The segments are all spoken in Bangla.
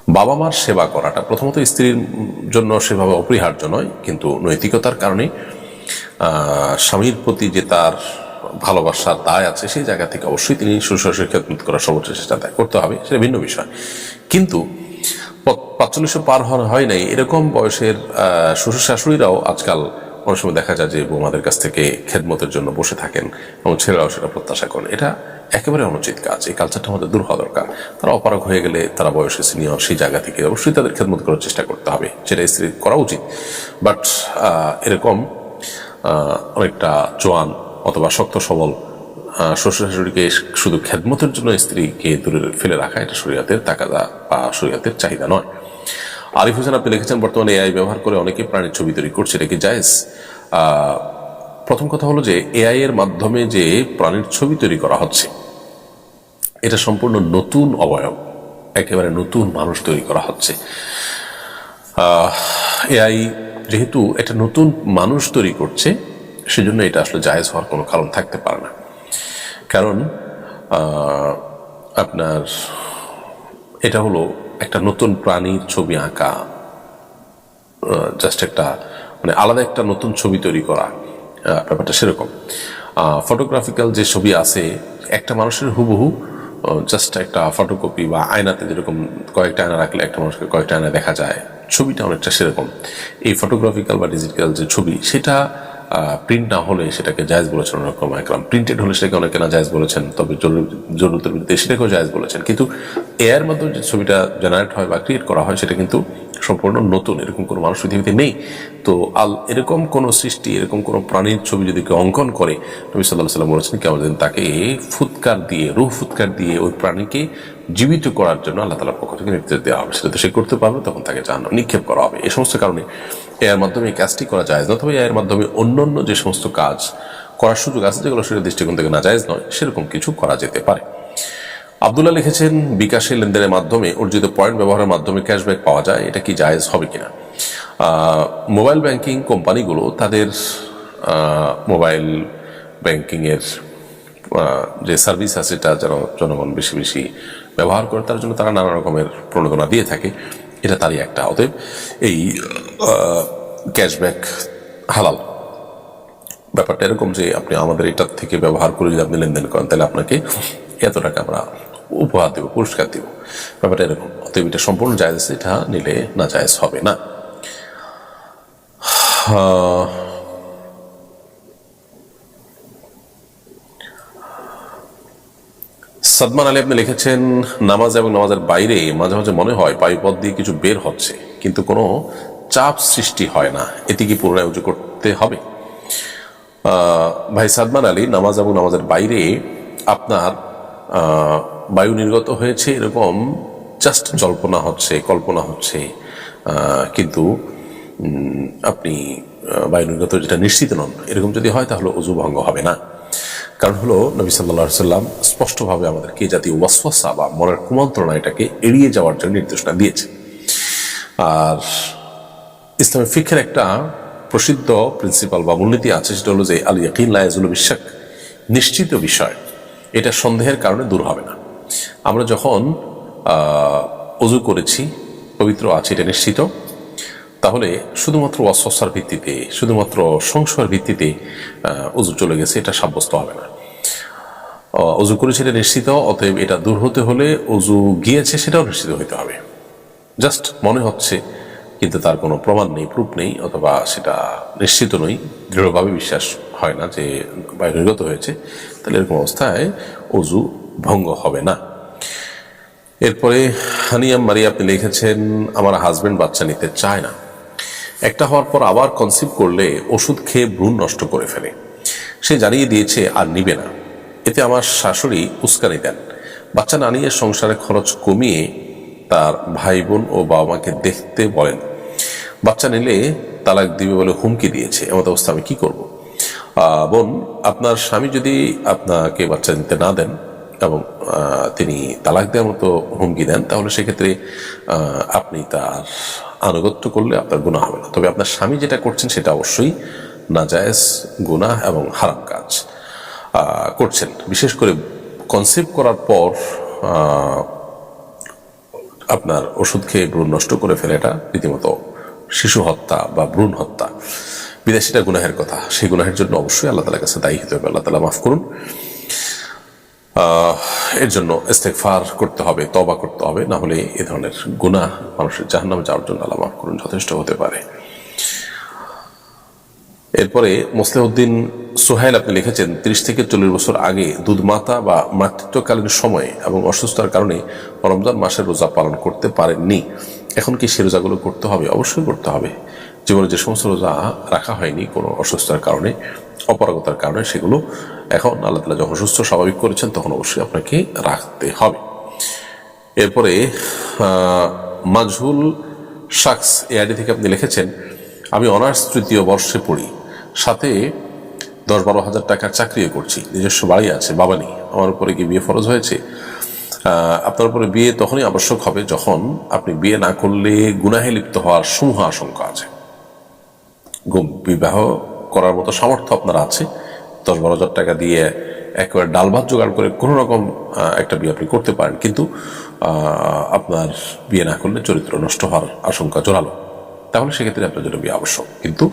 বাবা মার সেবা করাটা প্রথমত স্ত্রীর জন্য সেভাবে অপরিহার্য নয়, কিন্তু নৈতিকতার কারণে স্বামীর প্রতি যে তার ভালোবাসার দায় আছে সেই জায়গা থেকে অবশ্যই তিনি শ্বশুর-শাশুড়ির খেদমত করার সর্বোচ্চ চেষ্টা করতে হবে, সেটা ভিন্ন বিষয়। কিন্তু 45 পার হয় নাই এরকম বয়সের শ্বশুর শাশুড়িরাও আজকাল অনেক সময় দেখা যায় যে বৌমাদের কাছ থেকে খেদমতের জন্য বসে থাকেন এবং ছেলেরাও সেটা প্রত্যাশা করেন। এটা একেবারে অনুচিত কাজ। এই কালচারটা আমাদের দূর হওয়া দরকার। তারা অপারগ হয়ে গেলে, তারা বয়সে সিনিয়র, সেই জায়গা থেকে অবশ্যই তাদের খেদমত করার চেষ্টা করতে হবে, সেটা স্ত্রী করা উচিত। বাট এরকম অনেকটা জোয়ান অথবা শক্ত সবল শ্বশুর শাশুড়িকে শুধু খেদমতের জন্য স্ত্রীকে দূরে ফেলে রাখা, এটা শরীয়তের তাকাদা বা শরীয়তের চাহিদা নয়। আরিফ হোসেন আপনি লিখেছেন, বর্তমানে এআই ব্যবহার করে অনেকে প্রাণীর ছবি তৈরি করছে, এটা কি জায়েজ? প্রথম কথা হলো যে এআই এর মাধ্যমে যে প্রাণীর ছবি তৈরি করা হচ্ছে, এটা সম্পূর্ণ নতুন অবয়ব, একেবারে নতুন মানুষ তৈরি করা হচ্ছে। এআই যেহেতু এটা নতুন মানুষ তৈরি করছে, সেজন্য এটা আসলে জায়েজ হওয়ার কোনো কারণ থাকতে পারে না। কারণ আপনার এটা হলো একটা নতুন প্রাণীর ছবি আঁকা, জাস্ট একটা মানে আলাদা একটা নতুন ছবি তৈরি করা, ব্যাপারটা সেরকম। ফটোগ্রাফিক্যাল যে ছবি আছে একটা মানুষের হুবহু জাস্ট একটা ফটোকপি বা আয়নাতে যেরকম কয়েকটা আয়না রাখলে একটা মানুষকে কয়েকটা আয়না দেখা যায়, ছবিটা অনেকটা সেরকম। এই ফটোগ্রাফিক্যাল বা ডিজিটাল যে ছবি, সেটা প্রিন্ট না হলে সেটাকে জায়েজ বলেছেন ওরকম একরাম, প্রিন্টেড হলে সেটাকে অনেকে না জায়েজ বলেছেন, তবে জরুরতের ভিত্তিতে সেটাকেও জায়েজ বলেছেন। কিন্তু এর মাধ্যমে যে ছবিটা জেনারেট হয় বা ক্রিয়েট করা হয়, সেটা কিন্তু সম্পূর্ণ নতুন, এরকম কোনো মানুষ পৃথিবীতে নেই। তো এরকম কোনো সৃষ্টি, এরকম কোনো প্রাণীর ছবি যদি কেউ অঙ্কন করে, নবী সাল্লাল্লাহু আলাইহি ওয়াসাল্লাম বলেছেন কেমন দিন তাকে ফুৎকার দিয়ে, রূহ ফুৎকার দিয়ে ওই প্রাণীকে জীবিত করার জন্য আল্লাহ তাআলার পক্ষ থেকে নির্দেশ দেওয়া হবে। সেটা তো সে করতে পারবে, তখন তাকে জাহান্নামে নিক্ষেপ করা হবে। এই সমস্ত কারণে এর মাধ্যমে এই কাজটি করা যায় না। তবে এর মাধ্যমে অন্যান্য যে সমস্ত কাজ করার সুযোগ আছে, যেগুলো শরীরের দৃষ্টিকোণ থেকে নাজায়েজ নয়, সেরকম কিছু করা যেতে পারে। আব্দুল্লাহ লিখেছেন, বিকাশে লেনদেনের মাধ্যমে অর্জিত পয়েন্ট ব্যবহারের মাধ্যমে ক্যাশব্যাক পাওয়া যায়, এটা কি জায়েজ হবে কিনা? মোবাইল ব্যাংকিং কোম্পানিগুলো তাদের মোবাইল ব্যাংকিংয়ের যে সার্ভিস আছে, এটা যেন জনগণ বেশি বেশি ব্যবহার করে, তার জন্য তারা নানা রকমের প্রণোদনা দিয়ে থাকে, এটা তারই একটা। অতএব এই ক্যাশব্যাক হালাল। ব্যাপারটা এরকম যে আপনি আমাদের এটার থেকে ব্যবহার করে যদি আপনি লেনদেন করেন, তাহলে আপনাকে এত টাকা আমরা উপহার দেব, পুরস্কার দেব, ব্যাপারটা এরকম। অতএব এটা সম্পূর্ণ জায়েজ আছে, এটা নিলে না জায়েজ হবে না। সাদমান আলী আপনি লিখেছেন, নামাজ এবং নামাজের বাইরে মাঝে মাঝে মনে হয় পায়ুপথ দিয়ে কিছু বের হচ্ছে, কিন্তু কোনো চাপ সৃষ্টি হয় না, এটি কি পুনরায় উজু করতে হবে? ভাই সাদমান আলী, নামাজ এবং নামাজের বাইরে আপনার বায়ু নির্গত হয়েছে এরকম জাস্ট জল্পনা হচ্ছে, কল্পনা হচ্ছে, কিন্তু আপনি বায়ু নির্গত যেটা নিশ্চিত নন, এরকম যদি হয় তাহলে ওযু ভঙ্গ হবে না। কারণ হলো নবী সাল্লাল্লাহু আলাইহি ওয়াসাল্লাম স্পষ্টভাবে আমাদেরকে জাতীয় ওয়াসওয়াসা বা মনের কুমন্ত্রণা, এটাকে এড়িয়ে যাওয়ার জন্য নির্দেশনা দিয়েছে। আর ইসলামের ফিকহের একটা প্রসিদ্ধ প্রিন্সিপাল বা মূলনীতি আছে, সেটা হলো যে আল ইয়াকিন লা ইয়াজুলু বিশাক, নিশ্চিত বিষয় এটা সন্দেহের কারণে দূর হবে না। আমরা যখন ওযু করেছি, পবিত্র আছে, এটা নিশ্চিত, তাহলে শুধুমাত্র ওয়াসওয়াসার ভিত্তিতে, শুধুমাত্র সংশয়ের ভিত্তিতে ওযু চলে গেছে, এটা সাব্যস্ত হবে না। ওযু করেছে এটা নিশ্চিত, অতএব এটা দূর হতে হলে ওযু গিয়েছে সেটাও নিশ্চিত হইতে হবে। জাস্ট মনে হচ্ছে কিন্তু তার কোনো প্রমাণ নেই, প্রুফ নেই, অথবা সেটা নিশ্চিত নই, দৃঢ়ভাবে বিশ্বাস হয় না যে বায়ু নির্গত হয়েছে, তাহলে এরকম অবস্থায় ওযু ভঙ্গ হবে না। এরপরে হানিয়াম মারিয়া আপনি লিখেছেন, আমার হাজবেন্ড বাচ্চা নিতে চায় না, একটা হওয়ার পর আবার কনসিভ করলে ওষুধ খেয়ে ভ্রূণ নষ্ট করে ফেলে, সে জানিয়ে দিয়েছে আর নিবে না, এতে আমার শাশুড়ি উস্কানি দেন, বাচ্চা না নিয়ে সংসারে খরচ কমিয়ে তার ভাই বোন ও বাবা মাকে দেখতে বলেন, বাচ্চা নিলে তালাক দিবে বলে হুমকি দিয়েছে, এমন অবস্থা আমি কি করব? বোন, আপনার স্বামী যদি আপনাকে বাচ্চা নিতে না দেন এবং তিনি তালাক দেওয়ার মতো হুমকি দেন, তাহলে সেক্ষেত্রে আপনি তার আনুগত্য করলে আপনার গুনাহ হবে না। তবে আপনার স্বামী যেটা করছেন সেটা অবশ্যই নাজায়েজ, গুনাহ এবং হারাম কাজ করছেন। বিশেষ করে কনসেপ্ট করার পর আপনার ওষুধ খেয়ে ভ্রূণ নষ্ট করে ফেলে, এটা রীতিমতো শিশু হত্যা বা ভ্রূণ হত্যা। বিদেশিটা গুনাহের কথা, সেই গুনাহের জন্য অবশ্যই আল্লাহ তাআলার কাছে দায়ী হতে হবে। আল্লাহ তাআলা মাফ করুন। এর জন্য ইস্তেগফার করতে হবে, তওবা করতে হবে, না হলে এ ধরনের গুনাহ মানুষের জাহান্নামে যাওয়ার জন্য আল্লাহ মাফ করুন যথেষ্ট হতে পারে। এরপরে মুসলিহউদ্দিন সোহেল আপনি লিখেছেন 30 থেকে 40 বছর আগে দুধ মাতা বা মাতৃত্বকালীন সময়ে এবং অসুস্থতার কারণে রমজান মাসের রোজা পালন করতে পারেননি, এখন কি সে রোজাগুলো করতে হবে? অবশ্যই করতে হবে। জীবনে যে সমস্ত রোজা রাখা হয়নি কোনো অসুস্থতার কারণে, অপারগতার কারণে, সেগুলো এখন আল্লাহ তাআলা যখন সুস্থ স্বাভাবিক করেছেন তখন অবশ্যই আপনাকে রাখতে হবে। এরপরে মাজহুল শাখস এআইডি থেকে আপনি লিখেছেন, আমি অনার্স 3য় বর্ষে পড়ি, সাথে 10-12 হাজার টাকার চাকরিও করছি, নিজস্ব বাড়ি আছে, বাবা নেই, আমার উপরে কি বিয়ে ফরজ হয়েছে? আপনার উপরে বিয়ে তখনই আবশ্যক হবে যখন আপনি বিয়ে না করলে গুনাহে লিপ্ত হওয়ার সমূহ আশঙ্কা আছে। বিবাহ করার মতো সামর্থ্য আপনার আছে, 10-12 হাজার টাকা দিয়ে একেবারে ডাল ভাত জোগাড় করে কোনো রকম একটা বিয়ে আপনি করতে পারেন, কিন্তু আপনার বিয়ে না করলে চরিত্র নষ্ট হওয়ার আশঙ্কা জোরালো, তাহলে সেক্ষেত্রে আপনার জন্য বিয়ে আবশ্যক। কিন্তু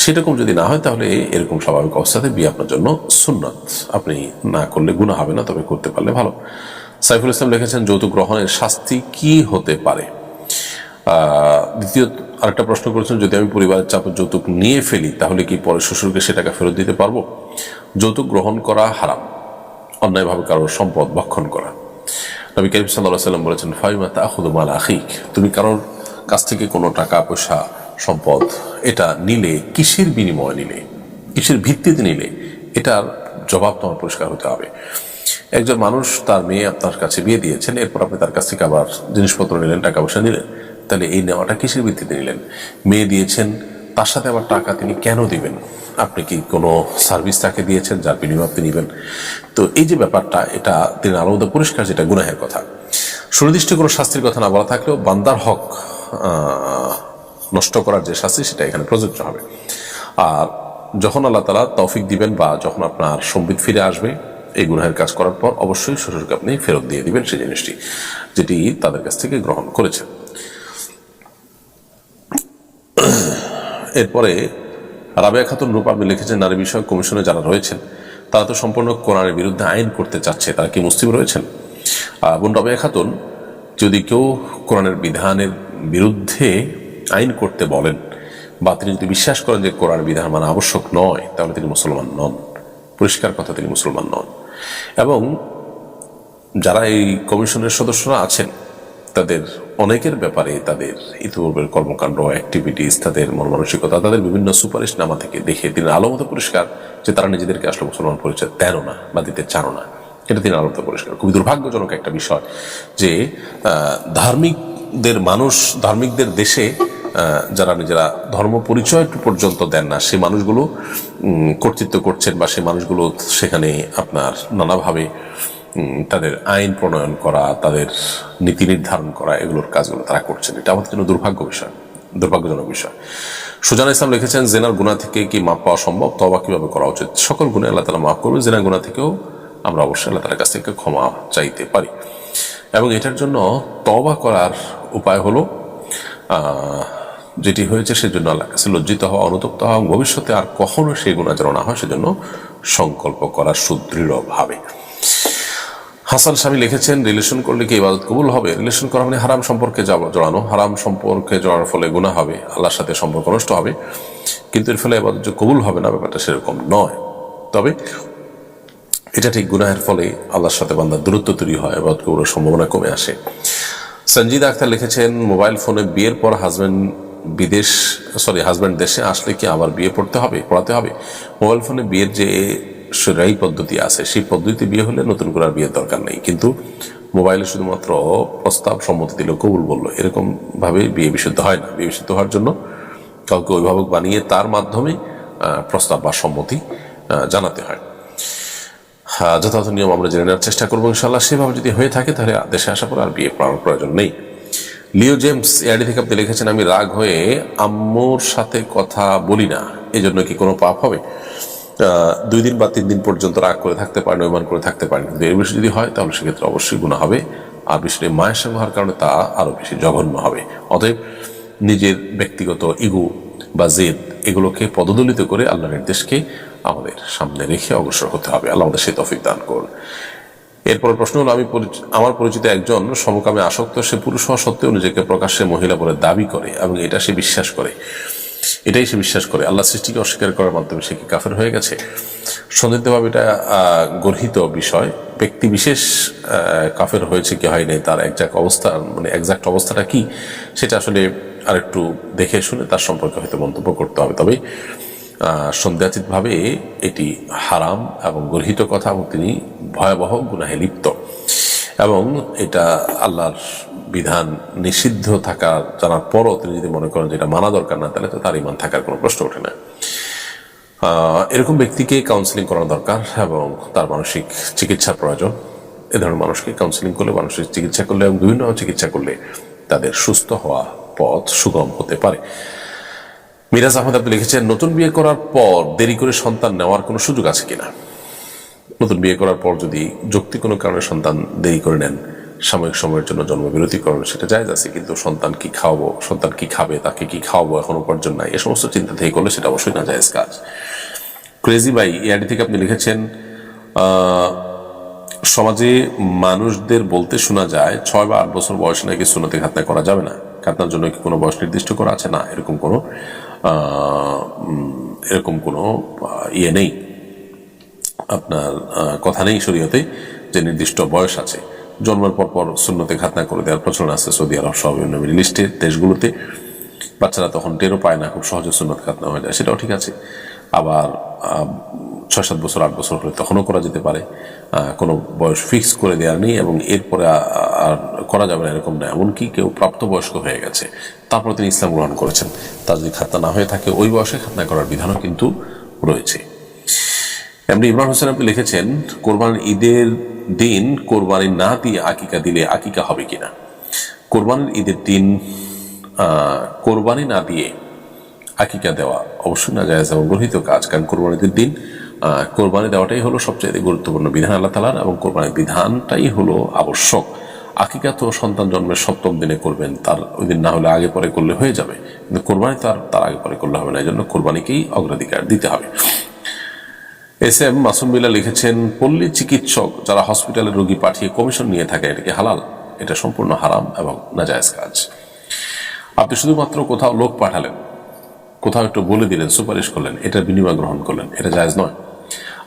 সেরকম যদি না হয় তাহলে এরকম স্বাভাবিক অবস্থাতে বিয়ে আপনার জন্য সুন্নত, আপনি না করলে গুনাহ হবে না, তবে করতে পারলে ভালো। সাইফুল ইসলাম লিখেছেন, যৌতুক গ্রহণের শাস্তি কি হতে পারে? দ্বিতীয় আরেকটা প্রশ্ন করেছেন, যদি আমি পরিবারের চাপে যৌতুক নিয়ে ফেলি তাহলে কি পরে শ্বশুরকে সে টাকা ফেরত দিতে পারবো? যৌতুক গ্রহণ করা হারাম, অন্যায়ভাবে কারোর সম্পদ ভক্ষণ করা। নবী করিম সাল্লাল্লাহু আলাইহি ওয়াসাল্লাম বলেছেন, ফাইমা তাখুযু মাল আখিক, তুমি কারোর কাছ থেকে কোনো টাকা পয়সা সম্পদ এটা নিলে কিসের বিনিময়ে নিলে, কিসের ভিত্তিতে নিলে, এটার জবাব তোমার পরিষ্কার হতে হবে। একজন মানুষ তার মেয়ে আপনার কাছে বিয়ে দিয়েছেন, এরপর আপনি তার কাছ থেকে আবার জিনিসপত্র নিলেন, টাকা পয়সা নিলেন, তাহলে এই নেওয়াটা কিসের ভিত্তিতে নিলেন? মেয়ে দিয়েছেন, তার সাথে আবার টাকা তিনি কেন দিবেন? আপনি কি কোনো সার্ভিস তাকে দিয়েছেন যার বিনিময়ে আপনি নেবেন? তো এই যে ব্যাপারটা, এটা তিনি আলাদা পরিষ্কার, যেটা গুনাহের কথা। সুনির্দিষ্ট কোনো শাস্তির কথা না বলা থাকলেও বান্দার হক নষ্ট করার যে শাস্তি সেটা এখানে প্রযোজ্য হবে। আর যখন আল্লাহ তাআলা তৌফিক দিবেন বা যখন আপনার সম্বিত ফিরে আসবে এই গুনাহের কাজ করার পর, অবশ্যই শ্বশুরকে আপনি ফেরত দিয়ে দিবেন সেই জিনিসটি যেটি তাদের কাছ থেকে গ্রহণ করেছেন। এরপরে রাবেয়া খাতুন রূপা আপনি লিখেছেন, নারী বিষয়ক কমিশনে যারা রয়েছেন তারা তো সম্পূর্ণ কোরআনের বিরুদ্ধে আইন করতে চাচ্ছে, তারা কি মুসলিম রয়েছেন? বোন রাবেয়া খাতুন, যদি কেউ কোরআনের বিধানের বিরুদ্ধে আইন করতে বলেন বা তিনি যদি বিশ্বাস করেন যে কোরআন বিধান মানা আবশ্যক নয়, তাহলে তিনি মুসলমান নন। পরিষ্কার কথা, তিনি মুসলমান নন। এবং যারা এই কমিশনের সদস্যরা আছেন তাদের অনেকের ব্যাপারে তাদের ইতিপূর্বের কর্মকাণ্ড, অ্যাক্টিভিটিস, তাদের মন মানসিকতা, তাদের বিভিন্ন সুপারিশনামা থেকে দেখে তিনি আলোমত পরিষ্কার যে তারা নিজেদেরকে আসলে মুসলমান পরিচয় দেন না বা দিতে চান না, এটা তিনি আলোমত পরিষ্কার। খুবই দুর্ভাগ্যজনক একটা বিষয় যে ধার্মিকদের দেশে যারা নিজেরা ধর্ম পরিচয় পর্যন্ত দেন না, সেই মানুষগুলো কর্তৃত্ব করছেন বা সেই মানুষগুলো সেখানে আপনার নানাভাবে তাদের আইন প্রণয়ন করা, তাদের নীতি নির্ধারণ করা, এগুলোর কাজগুলো তারা করছেন। এটা আমাদের জন্য দুর্ভাগ্যজনক বিষয়। সুজানা ইসলাম লিখেছেন, জেনার গুনাহ থেকে কি মাপ পাওয়া সম্ভব? তওবা কিভাবে করা উচিত? সকল গুনাহ আল্লাহ তাআলা মাফ করবেন, জেনার গুনাহ থেকেও আমরা অবশ্যই আল্লাহ তাআলার কাছ থেকে ক্ষমা চাইতে পারি। এবং এটার জন্য তওবা করার উপায় হলো যেটি হয়েছে সেজন্য আল্লাহর কাছে লজ্জিত হওয়া, অনুতপ্ত হওয়া, ভবিষ্যতে আর কখনো সেই গুনাহ যেন না হয় সেজন্য সংকল্প করা সুদৃঢ়ভাবে। হাসান স্বামী লিখেছেন, রিলেশন করলে কি ইবাদত কবুল হবে? রিলেশন করা মানে হারাম সম্পর্কে জড়ানো, হারাম সম্পর্কে জড়ানোর ফলে গুনাহ হবে, আল্লাহর সাথে সম্পর্ক নষ্ট হবে, কিন্তু এর ফলে ইবাদত যে কবুল হবে না ব্যাপারটা সেরকম নয়। তবে এটা ঠিক, গুনাহের ফলে আল্লাহর সাথে বান্দার দূরত্ব তৈরি হয়, ইবাদত কবুলের সম্ভাবনা কমে আসে। সঞ্জিদা আক্তার লিখেছেন, মোবাইল ফোনে বিয়ের পর হাজব্যান্ড দেশে আসলে কি আবার বিয়ে পড়াতে হবে? মোবাইল ফোনে বিয়ের যে শরঈ পদ্ধতি আছে সেই পদ্ধতিতে বিয়ে হলে নতুন করে আর বিয়ের দরকার নেই, কিন্তু মোবাইলে শুধুমাত্র প্রস্তাব সম্মতি দিল, কবুল বললো, এরকম ভাবে বিয়ে বিশুদ্ধ হয় না। বিয়ে বিশুদ্ধ হওয়ার জন্য কাউকে অভিভাবক বানিয়ে তার মাধ্যমে প্রস্তাব বা সম্মতি জানাতে হয়। যথাযথ নিয়ম আমরা জেনে নেওয়ার চেষ্টা করবো ইনশাআল্লাহ। সেভাবে যদি হয়ে থাকে তাহলে দেশে আসার পর আর বিয়ে পড়ানোর প্রয়োজন নেই। লিও জেমস এআইডি থেকে আপনি লিখেছেন, আমি রাগ হয়ে আম্মুর সাথে কথা বলি না, এজন্য কি কোনো পাপ হবে? 2 দিন বা 3 দিন পর্যন্ত রাগ করে থাকতে পারেন, অভিমান করে থাকতে পারেন, কিন্তু এর বেশি যদি হয় তাহলে সেক্ষেত্রে অবশ্যই গুনাহ হবে। আর বিশেষ করে মায়ের সঙ্গে হওয়ার কারণে তা আরো বেশি জঘন্য হবে। অতএব নিজের ব্যক্তিগত ইগো বা জেদ এগুলোকে পদদলিত করে আল্লাহর নির্দেশকে আমাদের সামনে রেখে অগ্রসর হতে হবে। আল্লাহ আমাদের সেই তৌফিক দান করুন। এরপর প্রশ্ন হলো, আমার পরিচিত একজন সমকামে আসক্ত, সে পুরুষ হওয়া সত্ত্বেও নিজেকে প্রকাশ্যে মহিলা বলে দাবি করে এবং এটাই সে বিশ্বাস করে। আল্লাহ সৃষ্টিকে অস্বীকার করার মাধ্যমে সে কি কাফের হয়ে গেছে? সন্দিগ্ধভাবে এটা গর্হিত বিষয়। ব্যক্তি বিশেষ কাফের হয়েছে কি হয় নাই তার এক্সাক্ট অবস্থাটা কি সেটা আসলে আরেকটু দেখে শুনে তার সম্পর্কে হয়তো মন্তব্য করতে হবে। তবে সন্দেহাতীতভাবে এটি হারাম এবং গর্হিত কথা এবং তিনি ভয়াবহ গুনাহে লিপ্ত, এবং এটা আল্লাহর বিধান নিষিদ্ধ থাকা জানার পরও তিনি যদি মনে করেন যে এটা মানা দরকার না, তাহলে তো তার ঈমান থাকার কোনো প্রশ্ন ওঠে না। এরকম ব্যক্তিকে কাউন্সিলিং করানো দরকার এবং তার মানসিক চিকিৎসার প্রয়োজন। এ ধরনের মানুষকে কাউন্সিলিং করলে, মানসিক চিকিৎসা করলে এবং বিভিন্ন চিকিৎসা করলে তাদের সুস্থ হওয়া পথ সুগম হতে পারে। মিরাজ আহমেদ আপনি লিখেছেন, নতুন বিয়ে করার পর দেরি করে সন্তান নেওয়ার কোনো সুযোগ আছে কিনা? নতুন বিয়ে করার পর যদি যৌক্তিক কোনো কারণে সন্তান দেরি করে নেন, সাময়িক সময়ের জন্য জন্মবিরতি করেন, সেটা জায়েজ আছে। কিন্তু সন্তান কি খাওয়াবো, সন্তান কি খাবে, তাকে কি খাওয়াবো, এখন উপার্জন নাই, এ সমস্ত চিন্তা থেকে করলে সেটা অবশ্যই না জায়েজ কাজ। ক্রেজি ভাই এআইডি থেকে আপনি লিখেছেন, সমাজে মানুষদের বলতে শোনা যায় 6 বা 8 বছর বয়সে নাকি সুন্নতে খাতনা করা যাবে না। খাতনার জন্য কি কোনো বয়স নির্দিষ্ট করা আছে? না, এরকম কোনো ইয়ে নেই, আপনার কথা নেই শরীয়তে যে নির্দিষ্ট বয়স আছে। জন্মের পর সুন্নতে খাতনা করে দেওয়ার প্রচলন আছে সৌদি আরব সহ বিভিন্ন মিডল ইস্টের দেশগুলোতে। বাচ্চারা তখন টেরও পায় না, খুব সহজে সুন্নত খাতনা হয়ে যায়, সেটাও ঠিক আছে। আবার 6-7 বছর 8 বছর হলে তখনও করা যেতে পারে। কোনো বয়স ফিক্স করে দেওয়ার নেই এবং এরপরে আর করা যাবে না এরকম না। এমনকি কেউ প্রাপ্তবয়স্ক হয়ে গেছে, তারপর তিনি ইসলাম গ্রহণ করেছেন, তার যদি খাতনা না হয়ে থাকে ওই বয়সে খাতনা করার বিধানও কিন্তু রয়েছে। এমনি ইমরান হোসেন আপনি লিখেছেন, কোরবানির ঈদের দিন কোরবানি না দিয়ে আকিকা দিলে আকিকা হবে কিনা? কোরবানির ঈদের দিন কোরবানি না দিয়ে আকিকা দেওয়া অবশ্যই না জায়েজ এবং গর্হিত কাজ। কারণ কোরবানির ঈদের দিন কোরবানি দেওয়াটাই হলো সবচেয়ে গুরুত্বপূর্ণ বিধান আল্লাহ তাআলার, এবং কোরবানির বিধানটাই হলো আবশ্যক। আকিকা তো সন্তান জন্মের 7ম দিনে করবেন, তার ওই দিন না হলে আগে পরে করলে হয়ে যাবে, কিন্তু কোরবানি তার আগে পরে করলে হবে না। এই জন্য কোরবানিকেই অগ্রাধিকার দিতে হবে। এস এম মাসুম বিল্লাহ লিখেছেন, পল্লী চিকিৎসক যারা হসপিটালে রোগী পাঠিয়ে কমিশন নিয়ে থাকে, এটা কি হালাল? এটা সম্পূর্ণ হারাম এবং নাজায়েজ কাজ। আপনি শুধুমাত্র কোথাও লোক পাঠালেন, কোথাও একটু বলে দিলেন, সুপারিশ করলেন, এটার বিনিময় গ্রহণ করলেন, এটা জায়েজ নয়।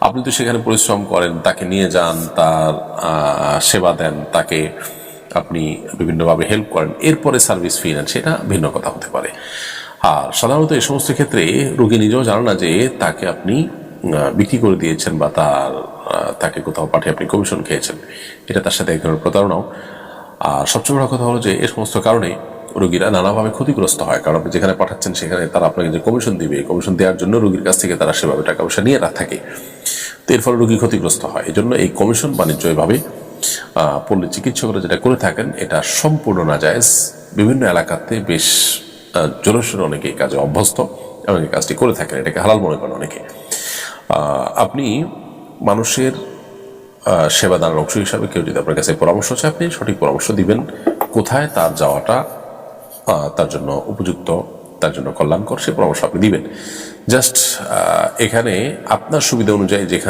আপনি তো সেখানে পরিশ্রম করেন, তাকে নিয়ে যান, তার সেবা দেন, তাকে আপনি বিভিন্নভাবে হেল্প করেন, এরপরে সার্ভিস ফি নেন, সেটা ভিন্ন কথা হতে পারে। আর সাধারণত এই সমস্ত ক্ষেত্রে রোগী নিজেও জানে না যে তাকে আপনি বিক্রি করে দিয়েছেন বা তাকে কোথাও পাঠিয়ে আপনি কমিশন খেয়েছেন, এটা তার সাথে এক ধরনের প্রতারণাও। আর সবচেয়ে বড় কথা হলো যে এই সমস্ত কারণে রোগীরা নানাভাবে ক্ষতিগ্রস্ত হয়। কারণ আপনি যেখানে পাঠাচ্ছেন সেখানে তারা আপনাকে যে কমিশন দিবে, কমিশন দেওয়ার জন্য রোগীর কাছ থেকে তারা সেভাবে টাকা পয়সা নিয়ে থাকে, তো এর ফলে রোগী ক্ষতিগ্রস্ত হয়। এই জন্য এই কমিশন বাণিজ্য এভাবে পল্লী চিকিৎসকরা যেটা করে থাকেন, এটা সম্পূর্ণ নাজায়েজ। বিভিন্ন এলাকাতে বেশ জোরসোর অনেকে এই কাজে অভ্যস্ত এবং এই কাজটি করে থাকেন, এটাকে হালাল মনে করেন অনেকে। আপনি মানুষের সেবা দানের অংশ হিসাবে কেউ যদি আপনার কাছে পরামর্শ চায়, আপনি সঠিক পরামর্শ দিবেন, কোথায় তার যাওয়াটা তার জন্য উপযুক্ত, তার জন্য কল্যাণকর, সে পরামর্শ আপনি দিবেন। জাস্ট এখানে আপনার সুবিধা অনুযায়ী যেখানে